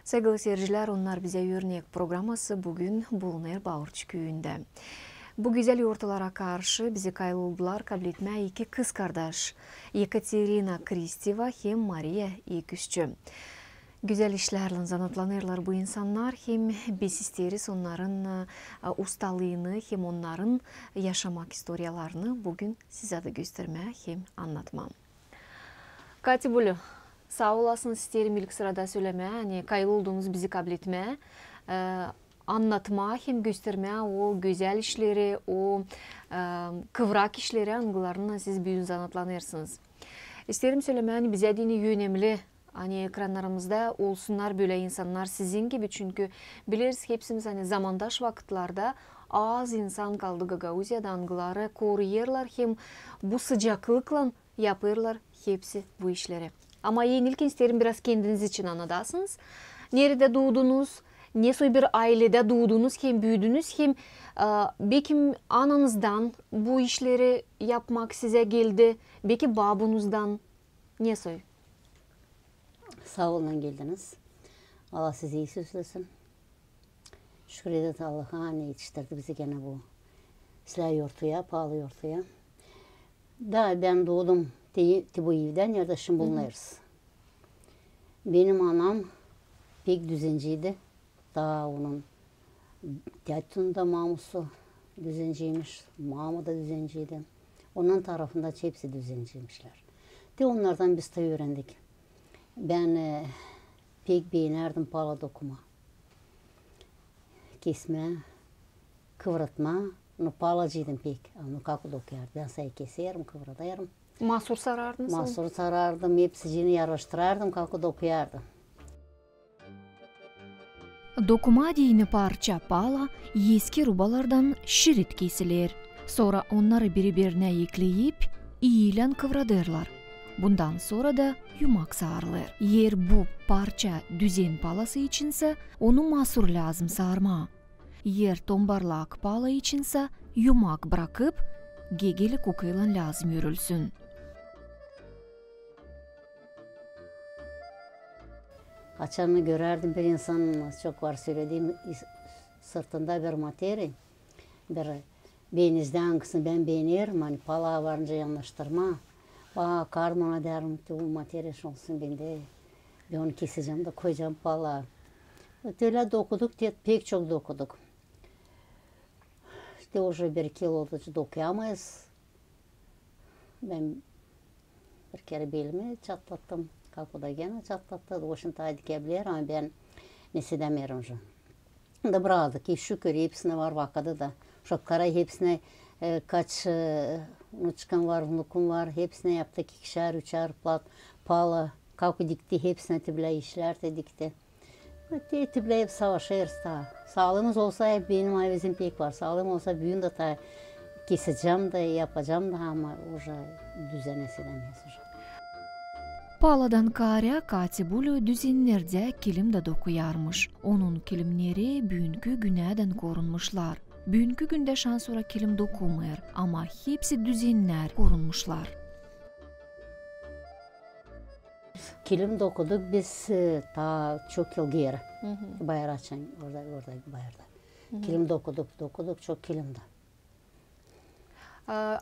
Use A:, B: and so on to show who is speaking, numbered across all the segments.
A: Sevgili seyirciler, onlar bize örnek programması bugün Bulner Bağırç köyünde. Bu güzel yortalara karşı bizi kayboldular kabul etme iki kız kardeş. Yekaterina Kristeva hem Maria İküzçü. Güzel işlerle zanatlanırlar bu insanlar. Hem biz isteriz onların ustalığını hem onların yaşamak istoriyalarını bugün size de göstermeye hem anlatmam. Kati Bulu, sağ olasın isterim ilk sırada söylemeye. Hani kaybolduğunuz bizi kabul etmeye. Anlatma hem göstermeye o güzel işleri, o kıvrak işleri anılarını siz büyün zanatlanırsınız. İsterim söylemeye hani bize dini önemli. Hani ekranlarımızda olsunlar böyle insanlar sizin gibi, çünkü biliriz hepsimiz hani zamandaş vakitlarda az insan kaldı Gagauziya'da angıları koruyorlar hem bu sıcaklıkla yapırlar hepsi bu işleri. Ama ilk isterim biraz kendiniz için anlatasınız. Nerede doğdunuz, nasıl bir ailede doğdunuz, hem büyüdünüz, hem belki ananızdan bu işleri yapmak size geldi, belki babanızdan nasıl?
B: Sağ olun geldiniz. Allah sizi iyi süslesin. Şükür edet Allah'a hani yetiştirdi bizi gene bu silah yortuya, pahalı yortuya. Da ben doğdum bu evden, yerdaşım bulunuruz. Benim anam pek düzenciydi. Daha onun Tiyatronun da mamusu düzenciymiş, mamı da düzenciydi. Onun tarafında hepsi düzenciymişler. De onlardan biz de öğrendik. Ben pek beğenirdim pala dokuma. Kesme, kıvırtma. Onu palacıydım pek. Onu kakı dokuyardım. Ben sayı keserim, kıvırtayarım.
A: Mahsur sarardınız?
B: Mahsur sarardım, hepsini yarıştırardım, kakı dokuyardım.
C: Dokuma diyini parça pala eski rubalardan şirit kesilir. Sonra onları birbirine ekleyip iyiyle kıvradırlar. Bundan sonra da yumak sarılır. Eğer bu parça düzen palası içinse onu mahsur lazım sarma. Eğer tombarlak pala içinse yumak bırakıp gegeli kokuyla lazım yürülsün.
B: Açanını görerdim bir insanın, çok var söylediğim, sırtında bir materi. Bir beynizde hangisini ben beğenirim, hani pala varınca yanlıştırma. Karmana derim, bu materi olsun bende. Ben onu keseceğim de koyacağım pala. Öyle dokuduk, pek çok dokuduk. İşte уже bir kilo dokuyamayız. Ben bir kere belimi çatlattım. Kapıda gene çatlattı. Oşun tağı dikebilir ama ben nesi demiyorum şu. Da bıraktık ki şükür hepsine var vakadı da. Şoklara hepsine kaç çıkan var, nukum var. Hepsine yaptık ikişer, üçer plat, pala. Kapı dikti, hepsine tibla işler de dikti. Tibla hep savaşırız da. Sağlığımız olsa hep benim ayvezim pek var. Sağlığım olsa büyün de ta keseceğim de yapacağım da ama уже düzenesi demeyiz.
C: Paladan karya Kati Bulu düzenlerde kilim de dokuyarmış. Onun kilimleri bugünkü güneden korunmuşlar. Bugünkü günde şan sonra kilim dokumur ama hepsi düzenler korunmuşlar.
B: Kilim dokuduk biz ta çok yıl geri. Bayar açan orada bayarda. Kilim dokuduk çok kilimde.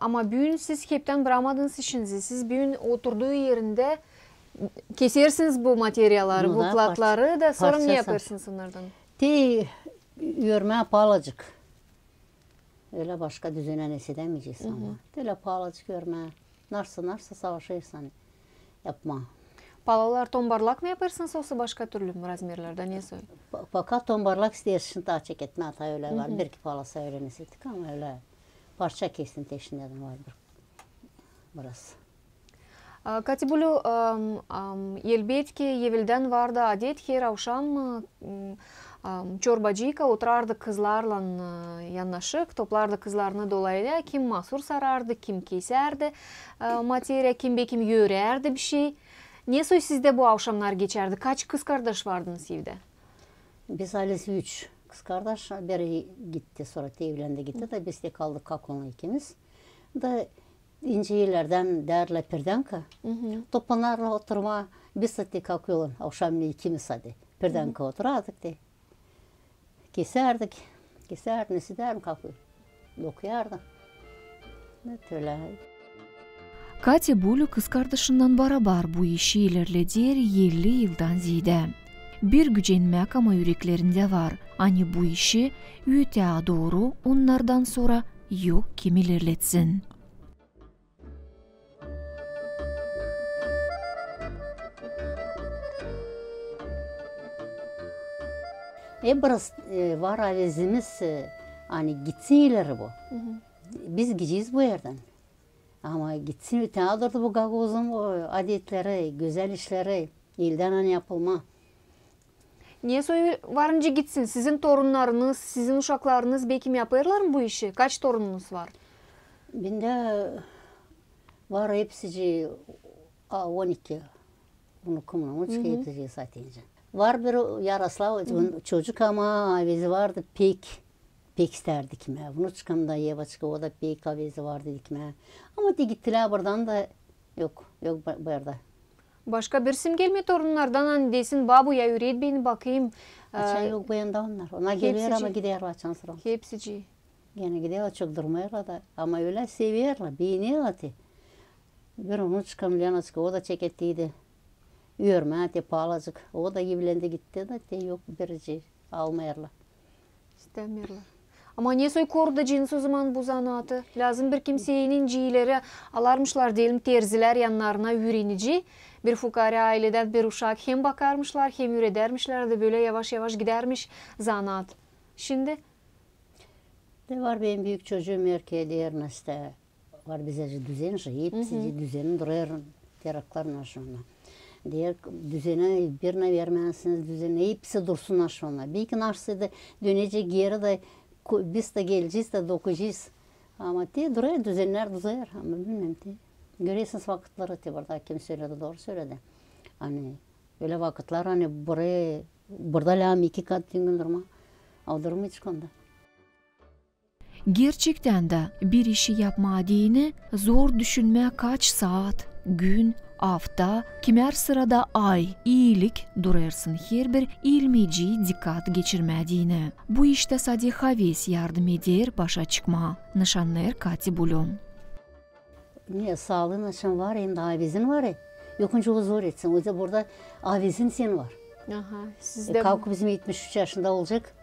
A: Ama bugün siz hepten bıramadınız işinizi. Siz bugün oturduğu yerinde kesersiniz bu materyalları, bu platları da sonra ne yaparsınız onlardan?
B: Örme palacık. Öyle başka düzenlenesi demeyeceğiz ama. Öyle palacık örme. Narsa savaşırsan yapma.
A: Palalar tombarlak mı yaparsınız olsa başka türlü razmerlerde ne söyle?
B: Fakat tombarlak istersin daha çeketme hata öyle var. Bir iki palasa öğreneseydik ama öyle parça kesin teşneden var burası.
A: Kati Bulu, elbette evvelden vardı adet her akşam çorbacıyka oturardı kızlarla yanaşık, toplardı kızlarını dolaylı. Kim mahsur sarardı, kim keserdi materyal, kim bekim yörerdi bir şey. Ne soy sizde bu akşamlar geçerdi? Kaç kız kardeş vardınız evde?
B: Biz ailesi 3 kız kardeş. Biri gitti sonra evlendi gitti de biz de kaldık kakonla ikimiz. Da ince yerlerden derle pirden ki toplanarla oturma bir saati kalkıyorlar akşamleyin ikimiz hadi. Birden oturardık de. Keserdik. Keser, nesi derim kapıyı. Dokuyardım. Ne öyle.
C: Katya Bulu kız kardeşinden barabar bu işi ilerlediğer 50 yıldan ziyade. Bir gücenmek ama yüreklerinde var. Hani bu işi öte doğru onlardan sonra yok kim ilerletsin.
B: Biraz var avezimiz hani gitsin ileri bu. Biz gideceğiz bu yerden. Ama gitsin öte adırdı bu gagozun adetleri, güzel işleri, ilden hani yapılma.
A: Niye soyu varınca gitsin? Sizin torunlarınız, sizin uşaklarınız belki mi yaparlar mı bu işi? Kaç torununuz var?
B: Bende var hepsi 12. Bunu kumla, 13 yeteceğiz satınca. Var bir Yaroslav çocuk ama avezi vardı pek isterdi dikme. Bunu çıkamda Yevaçka o da pek avezi vardı dikme. Ama de gittiler buradan da yok bu yerde.
A: Başka bir sim gelmiyor torunlardan hani desin babu ya yürüyet beni bakayım.
B: Açan yok bu yanda onlar. Onlar geliyor ama gider açan sıra.
A: Hepsici.
B: Gene gidiyor çok durmuyorlar da ama öyle seviyorlar. Beğeniyorlar. Bir onu çıkamlayan açık o da çekettiydi. Yürüme de palacık. O da evlendi gitti de yok birici almayarlar.
A: İstemiyorlar. Ama niye soy koruda cins o zaman bu zanaatı? Lazım bir kimsenin ciğleri alarmışlar diyelim terziler yanlarına yürenici. Bir fukara aileden bir uşak hem bakarmışlar hem yüredermişler de böyle yavaş yavaş gidermiş zanaat. Şimdi?
B: De var benim büyük çocuğum erkeğe diğer işte var bize düzen hepsi düzenin duruyor teraklarına şuna. Diğer düzene birine vermezsiniz düzene hepsi dursun şuna. Bir iki narsıydı dönecek yere de biz de geleceğiz de dokuyacağız. Ama duruyor düzenler düzelir ama bilmem de. Görüyorsunuz vakitleri de burada kim söyledi doğru söyledi. Hani öyle vakitler hani burada lağım 2 kat gün durma. O durumu hiç konuda.
C: Gerçekten de bir işi yapma diyene zor düşünmeye kaç saat, gün, hafta, kimer sırada ay, iyilik durarsın her bir ilmeci dikkat geçirmediğine. Bu işte sadece haves yardım eder başa çıkma. Nişanlar Katya Bulu.
B: Niye sağlığın açın var hem de avizin var ya. Yokunca o zor etsin. O yüzden burada avizin sen var.
A: Aha, sizde
B: Kalkıp bizim 73 yaşında olacak.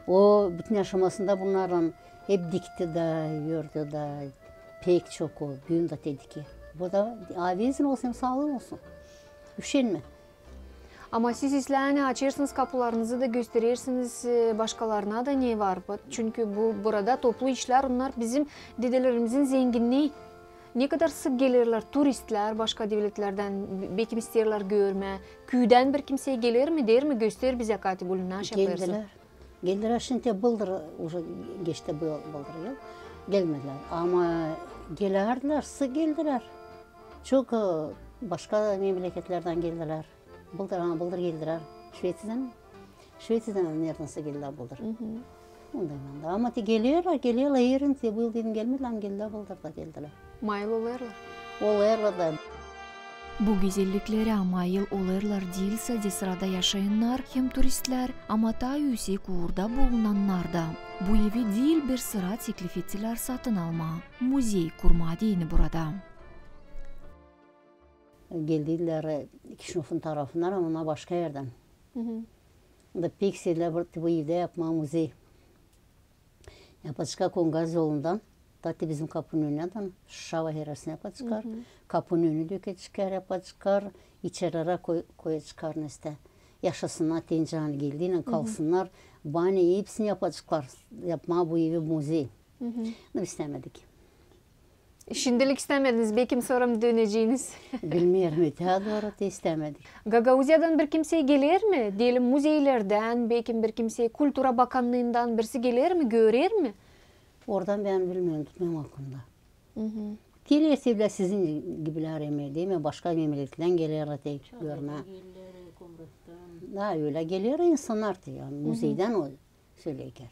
B: O bütün yaşamasında bunlardan hep dikti de, yördü de, pek çok o, büyüm de tediki. Bu da avizin olsun hem sağlığın olsun. Üşenme.
A: Ama siz İslam'ı açırsınız kapılarınızı da gösterirsiniz başkalarına da ne var? Çünkü burada toplu işler onlar bizim dedelerimizin zenginliği. Ne kadar sık gelirler turistler başka devletlerden belki isterler görme. Köyden bir kimseye gelir mi der mi göster bize Katya Bulu naş yaparsın.
B: Geldiler şimdi bıldır geçti bıldır yıl. Gelmediler ama gelirdiler sık geldiler. Çok başka memleketlerden geldiler. Bıldır geldiler. Şveç'den neredense geldiler bıldır. Ondan da ama geliyorlar yerinde bu yıl dedim gelmediler ama geldiler bıldır da geldiler.
A: Mayıl olarlar.
B: Olarlar da.
C: Bu güzelliklere mayıl olurlar değilse de sırada yaşayanlar hem turistler ama ta yüksek uğurda bulunanlar da. Bu evi değil bir sıra teklif ettiler satın alma. Muzey kurma diyeni burada.
B: Geldiler Kişinof'un tarafından ama ona başka yerden. Da pek sevdiler bu evde yapma muzey. Yapacak Kongaz yolundan. Tabii bizim kapının önünden Şava herasını yapacaklar. Kapının önü döke çıkar yapacaklar. İçeri koya çıkar işte. Yaşasınlar tencereyle geldiğine kalsınlar. Bani hepsini yapacaklar. Yapma bu evi muzey. İstemedik.
A: Şimdilik istemediniz. Belki sonra mı döneceğiniz?
B: Bilmiyorum. Doğru da istemedik.
A: Gagauzya'dan bir kimse gelir mi? Diyelim muzeylerden, belki bir kimse Kültüra Bakanlığı'ndan birisi gelir mi? Görür mü?
B: Oradan ben bilmiyorum, tutmam hakkında. Gelirse bile sizin gibiler emeği değil mi? Başka memleketten gelirler tek görme. Daha öyle geliyor insanlar yani muzeyden o söyleyker.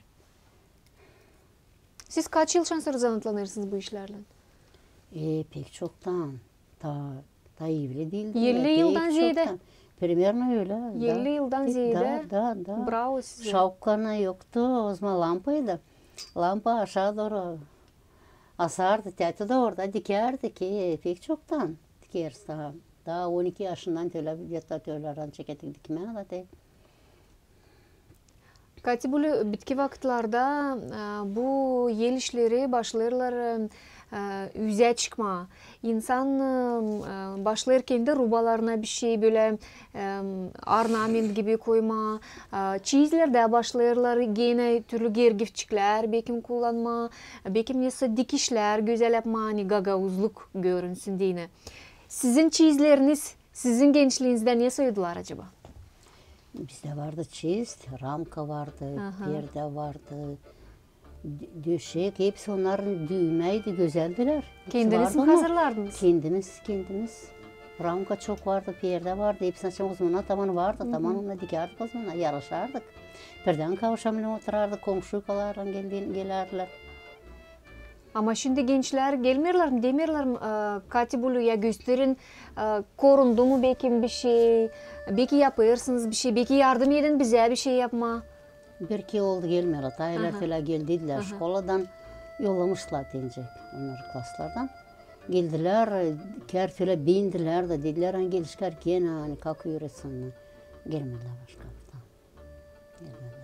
A: Siz kaç yıl şansları zanıtlanırsınız bu işlerle?
B: Pek çoktan. Ta iyi bile değildi.
A: 50 yıldan ziyade.
B: Примерно öyle.
A: 50 yıldan ziyade.
B: Da.
A: Bravo size.
B: Şapkana yoktu. O zaman lampaydı. Lampa aşağı doğru asardı. Teti de orada dikerdi ki pek çoktan dikeriz daha. Daha 12 yaşından töyleran çeketik dikmeye da değil.
A: Kati bu bitki vakitlarda bu yel işleri başlarlar yüze çıkma. İnsan başlarken de rubalarına bir şey böyle ornament gibi koyma. Çizlerde başlarlar gene türlü gergifçikler, bekim kullanma, bekim neyse dikişler, güzel yapma, hani gagavuzluk görünsün diye. Sizin çizleriniz, sizin gençliğinizde ne saydılar acaba?
B: Bizde vardı çiz, ramka vardı, perde vardı, döşek, hepsi onların düğmeydi, güzeldiler.
A: Kendiniz mi hazırlardınız?
B: Kendimiz. Ramka çok vardı, perde vardı, hepsine o zaman tabanı vardı, tabanına dikerdik o zaman, yarışardık. Birden kavuşamına oturardık, komşu kalardan gelirler.
A: Ama şimdi gençler gelmiyorlar mı, demiyorlar mı? Kati Bulu ya gösterin, korundu mu belki bir şey, belki yapıyorsunuz bir şey, belki yardım edin bize bir şey yapma.
B: Bir iki oldu gelmiyorlar, taylar falan geldiydiler, şkoladan yollamışlar diyecek onları klaslardan. Geldiler, kertüle bindiler de dediler, hani gelişler gene hani kalkıyor etsinler. Gelmediler başka buradan. Gelmediler.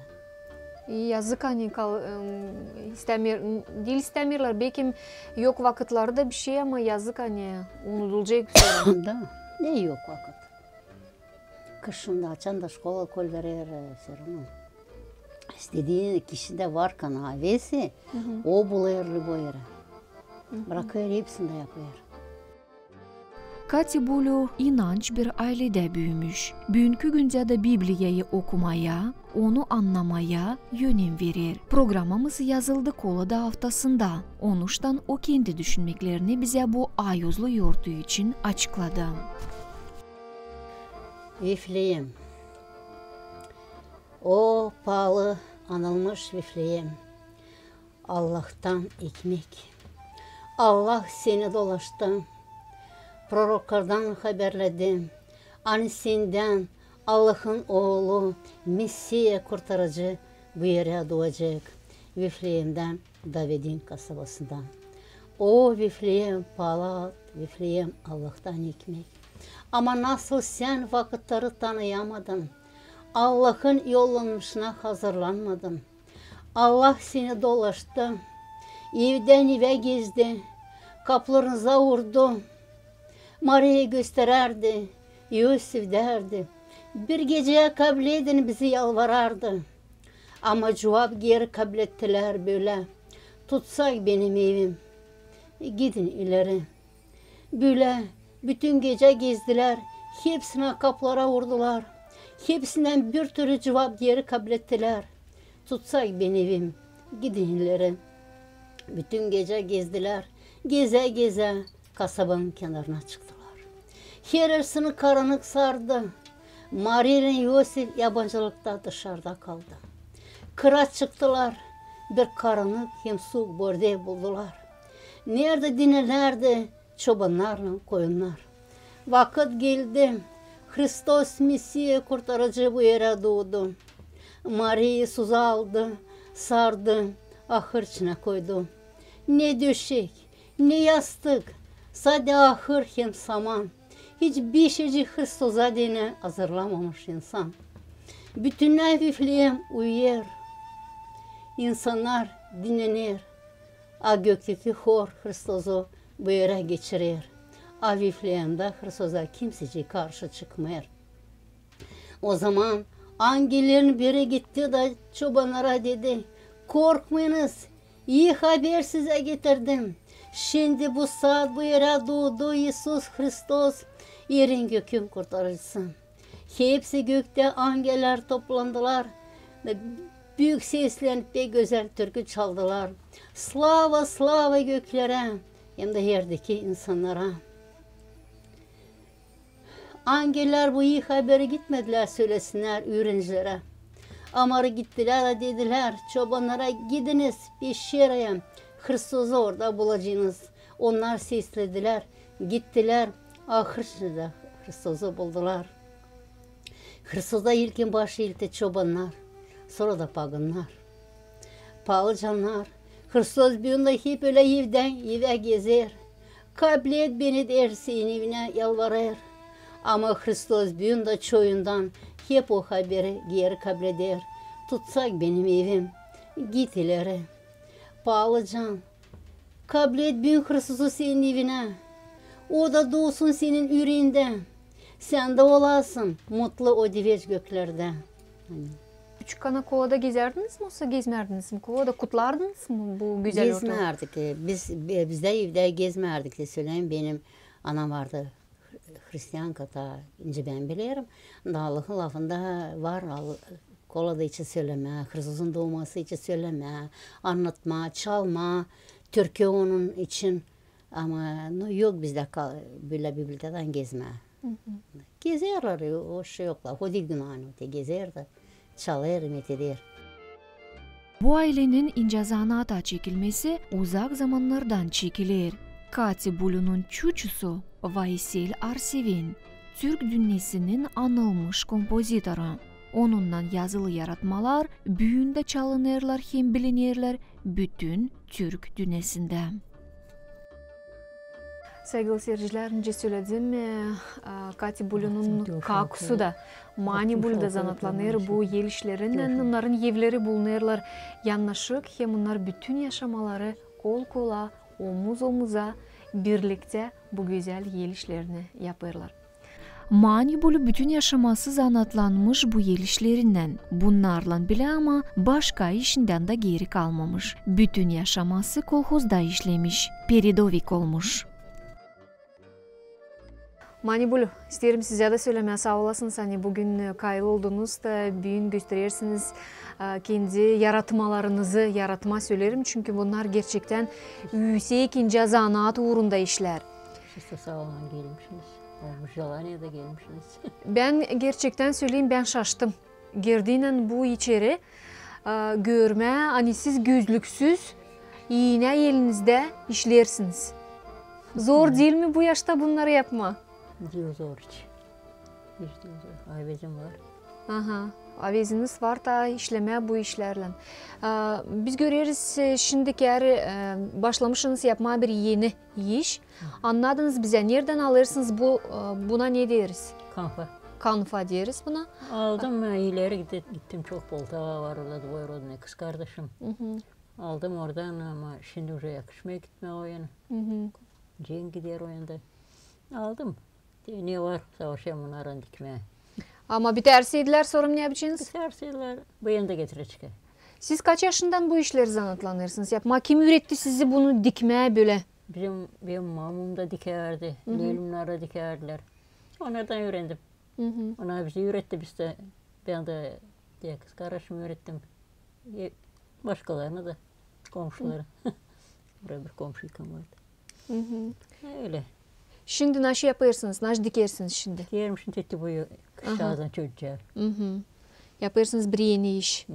A: Yazık hani istemiyorlar. Belki yok vakitlarda bir şey ama yazık hani unutulacak bir şey.
B: Da, ne yok vakit. Kışında açan da şkola kol verir serum. İstediğin kişide var kanavesi, o buluyor bu yere. Bırakıyor hepsini de yapıyor.
C: Kati Bulu inanç bir ailede büyümüş. Bugünkü günde de Biblia'yı okumaya, onu anlamaya yönem verir. Programımız yazıldı Kolada haftasında. Onuştan o kendi düşünmeklerini bize bu ayozlu yurdu için açıkladı.
B: Vifleyem. O pahalı anılmış Vifleyem. Allah'tan ekmek. Allah seni dolaştı. Proroklardan haberledim. Hani senden Allah'ın oğlu Mesih kurtarıcı bu yere doğacak. Vifleyem'den David'in kasabasından. O Vifleyem palat, Vifleyem Allah'tan ekmek. Ama nasıl sen vakitleri tanıyamadın. Allah'ın yollanışına hazırlanmadın. Allah seni dolaştı. Evden eve gezdi. Kaplarınıza vurdu. Maria'yı göstererdi. Yusuf derdi. Bir geceye kabul edin bizi yalvarardı. Ama cevap geri kabul ettiler böyle. Tutsak benim evim. Gidin ileri. Böyle bütün gece gezdiler. Hepsine kaplara vurdular. Hepsinden bir türlü cevap geri kabul ettiler. Tutsak benim evim. Gidin ileri. Bütün gece gezdiler. Geze geze kasabanın kenarına çıktılar. Yerisini karanlık sardı. Maria ile Yusuf yabancılıkta dışarıda kaldı. Kıra çıktılar. Bir karanlık hem soğuk borde buldular. Nerede dinlerdi çobanlarla koyunlar. Vakit geldi. Hristos Mesih kurtarıcı bu yere doğdu. Maria'yı suza aldı, sardı, ahır içine koydu. Ne döşek, ne yastık, sadece ahır hem saman. Hiçbir şeyci Hristos'a dine hazırlamamış insan. Bütünler Vifleyem uyuyor. İnsanlar dinlenir. A gökteki hor Hristos'u bu yere geçirir. A Vifleyem'de Hristos'a kimseci karşı çıkmıyor. O zaman angellerin biri gitti de çobanlara dedi. Korkmayınız, iyi haber size getirdim. Şimdi bu saat bu yere doğdu İsus Hristos, yerin gökün kurtarıcısı. Hepsi gökte angeller toplandılar. Büyük seslenip de güzel türkü çaldılar. Slava slava göklere, hem de yerdeki insanlara. Angeller bu iyi haberi gitmediler söylesinler öğrencilere. Ama gittiler dediler çobanlara gidiniz bir şehre Hristos'u orada bulacaksınız. Onlar seslediler gittiler ahırda Hristos'u buldular. Hırsızda ilkin başı ilkte çobanlar, sonra da pagınlar. Pahalı canlar, Hırsız büyünde hep öyle yivden yive gezer. Kablet beni dersin evine yalvarır. Ama Hırsız büyünde çoyundan hep o haberi geri kabul eder. Tutsak benim evim, git ileri. Pahalı can, kabul et büyün Hırsız'ı senin evine. O da doğsun senin yüreğinde. Sen de olasın mutlu o diveç göklerde.
A: Küçükken kovada gezerdiniz mi yoksa gezmerdiniz mi? Kovada kutlardınız mı bu güzel ortamı?
B: Gezmerdik. Biz de evde gezmerdik de söyleyeyim. Benim anam vardı Hristiyan kata, ince ben biliyorum. Dağlıkın lafında var. Kolada için söyleme, Hırsız'ın doğması için söyleme, anlatma, çalma, Türkiye onun için. Ama yok bizde böyle bibliotedan gezme. Gezerler, o şey yoklar. O değil günahını, gezer de çalır, ümit eder.
C: Bu ailenin incazanata çekilmesi uzak zamanlardan çekilir. Kati Bulu'nun çuçusu Vaysel Arsevin, Türk dünyasının anılmış kompozitoru. Onunla yazılı yaratmalar büyünde çalınırlar hem bilinirler bütün Türk dünyasında.
A: Sevgili seyirciler, önce söyledim, Kati Bulu'nun kakusu da Mani Bulu'da zanatlanır. Bu yel işlerinden onların evleri bulunurlar. Yanlaşık hem onlar bütün yaşamaları kol kola, omuz omuza birlikte bu güzel yel işlerini yaparlar.
C: Mani Bulu bütün yaşaması zanatlanmış bu yel işlerinden. Bunlarla bile ama başka işinden de geri kalmamış. Bütün yaşaması kolhozda işlemiş, peridovik olmuş.
A: Mani Bulu, isterim size de söylemeye sağ olasınız. Hani bugün kayılı oldunuz da büyün gösterirsiniz. Kendi yaratmalarınızı yaratma söylerim. Çünkü bunlar gerçekten yüksek ince zanaat uğrunda işler.
B: Siz de sağ olun gelmişsiniz. Olmuş Yalanya'ya da gelmişsiniz.
A: Ben gerçekten söyleyeyim, ben şaştım. Girdiğinden bu içeri görme, hani siz gözlüksüz iğne elinizde işlersiniz. Zor değil mi bu yaşta bunları yapma?
B: Diyor zor hiç. Hiç diyor zor. Ayvezim var.
A: Aha, aveziniz var da işlemeye bu işlerle. Biz görüyoruz şimdiki başlamışsınız yapmaya bir yeni iş. Anladınız bize nereden alırsınız buna ne deriz?
B: Kanfa.
A: Kanfa deriz buna.
B: Aldım ileri gittim çok Poltava var orada Dvoy Rodne kız kardeşim. Aldım oradan ama şimdi oraya yakışmaya gitme o yana. Cin gider o yanda. Aldım. Ne var savaşayım bunların dikmeye.
A: Ama biterseydiler sonra ne yapacaksınız?
B: Biterseydiler bu yanda getirecek.
A: Siz kaç yaşından bu işleri zanatlanırsınız? Yapma kim üretti sizi bunu dikmeye böyle?
B: Benim mamum da dikerdi. Leylimler de dikerdiler. Onlardan öğrendim. Onlar bizi öğretti biz de. Ben de diye kız kardeşimi öğrettim. Başkalarına da komşuları. Buraya bir komşu yıkan vardı. Öyle.
A: Şimdi nasıl yaparsınız? Nasıl dikersiniz şimdi?
B: Diyermişim tetti boyu kışağızdan çocuğa.
A: Yaparsınız bir yeni iş.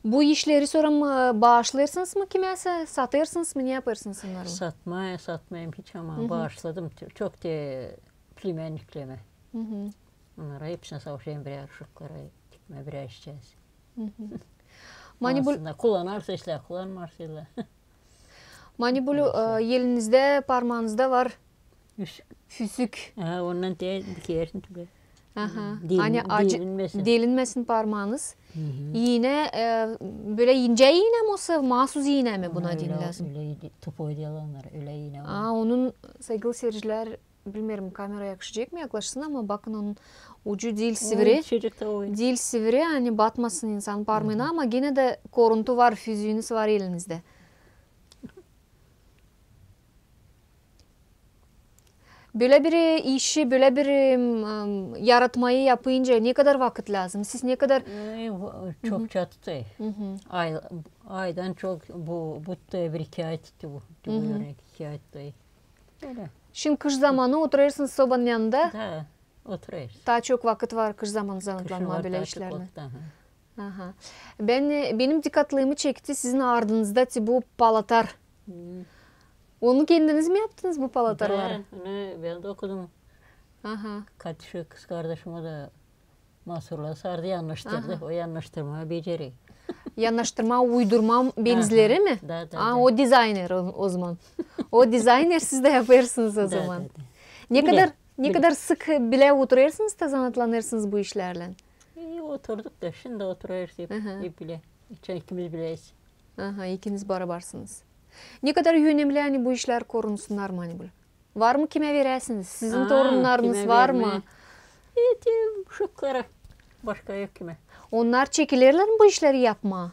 A: Bu işleri sonra mı bağışlarsınız mı kime? Satarsınız mı? Ne yaparsınız onları?
B: Satmayayım hiç ama bağışladım. Çok da plimenlikleme. Onlara hepsine savaşayım birer şıklara dikme birer işeceğiz. Aslında kullanarsa işler, kullanmazsa işler.
A: Mani Bulu elinizde, parmağınızda var. Füsük.
B: Ondan dikersin tabii.
A: Delinmesin parmağınız. Yine böyle ince iğne mi olsa mahsus iğne mi buna din lazım?
B: Öyle topoy diyorlar öyle iğne.
A: Onun sevgili seyirciler bilmiyorum kamera yakışacak mı yaklaşsın ama bakın onun ucu dil sivri. Dil sivri hani batmasın insan parmağına ama yine de koruntu var, füzüğünüz var elinizde. Böyle bir işi, böyle bir yaratmayı yapınca ne kadar vakit lazım? Siz ne kadar...
B: Çok çattı. Aydan çok bu da bir iki ay tuttu bu. İki ay tuttu. Öyle.
A: Şimdi kış zamanı oturuyorsunuz sobanın yanında.
B: Da, oturuyoruz.
A: Daha çok vakit var kış zamanı zanıtlanma böyle işlerine. Benim dikkatlığımı çekti sizin ardınızda bu palatar. Onu kendiniz mi yaptınız bu palatarları?
B: Ben de okudum.
A: Aha.
B: Kaç kız kardeşime de Masurla sardı, yanlıştırdı. O yanlıştırma beceri.
A: Yanlıştırma, uydurma benizleri mi?
B: Da.
A: O dizayner o zaman. O dizayner siz de yaparsınız o zaman. Ne kadar sık bile oturuyorsunuz da zanatlanırsınız bu işlerle?
B: Oturduk da şimdi oturuyoruz hep bile. İkimiz bileyiz.
A: İkiniz barabarsınız. Ne kadar önemli hani bu işler korunsunlar mı hani böyle? Var mı kime verirsiniz? Sizin torunlarınız var mı?
B: Şuklara. Başka yok kime.
A: Onlar çekilirler mi bu işleri yapma?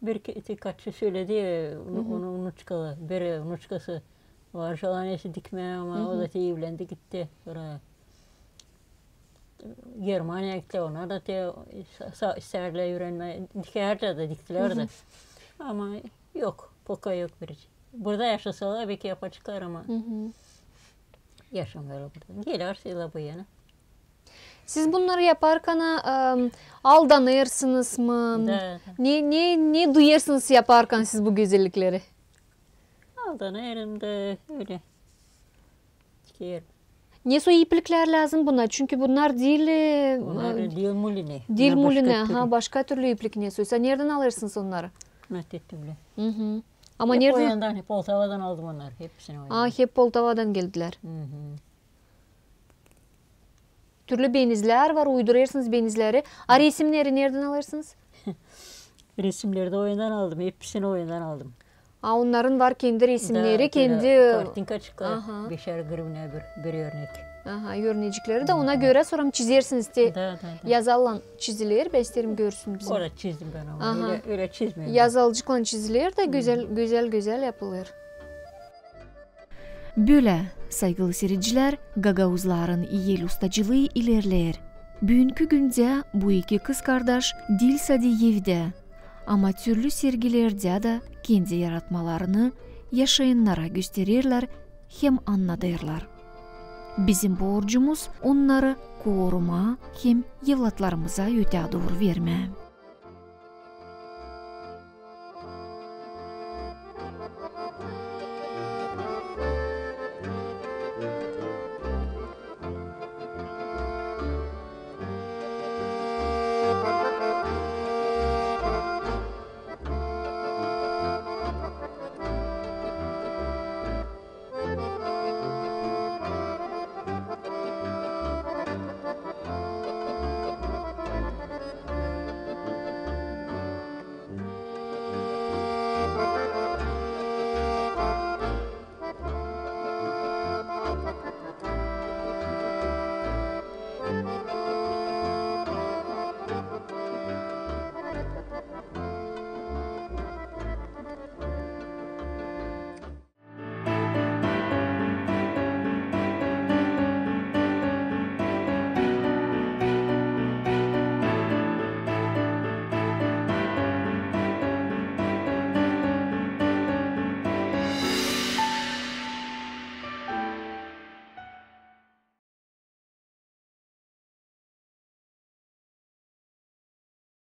B: Birkaç söyledi ya, onun unuçkalı. Bir unuçkası var. Şalanesi dikme ama o da evlendi gitti. Sonra Germaniya gitti. Onlar da serle öğrenme. Dikerler de diktiler de. Ama yok. Poka yok bir. Burada yaşasalar belki yapacaklar ama yaşamıyorlar burada. Gelirse bu yana.
A: Siz bunları yaparken aldanırsınız mı?
B: Da.
A: Ne duyarsınız yaparken siz bu güzellikleri?
B: Aldanırım da öyle.
A: Ne so iplikler lazım buna? Çünkü bunlar değil...
B: Bunlar dil mulini.
A: Dil mulini. Başka türlü iplik ne so? Sen nereden alırsınız onları?
B: Nattettimle.
A: Ama
B: hep
A: nereden?
B: O yandan, hep Poltava'dan aldım onlar. Hepsini o yandan.
A: Hep Poltava'dan geldiler. Türlü benizler var, uyduruyorsunuz benizleri. Resimleri nereden alırsınız?
B: Resimleri de o yandan aldım. Hepsini o yandan aldım.
A: Onların var kendi resimleri, kendi...
B: Kartinka çıkar. 5'er grivne bir örnek.
A: Örnecikleri de ona göre sonra çizersiniz diye.
B: Da.
A: Yazılan çizilir, ben isterim görsün bizim.
B: Orada çizdim ben ama. Öyle çizmiyorum.
A: Yazıcıkla çizilir de güzel yapılır.
C: Böyle saygılı seyirciler, Gagavuzların iyel ustacılığı ilerler. Bugünkü günde bu iki kız kardeş Dil Sadiyev'de ama türlü sergilerde de kendi yaratmalarını yaşayanlara gösterirler hem anlatırlar. Bizim borcumuz onları koruma hem evlatlarımıza öte doğru verme.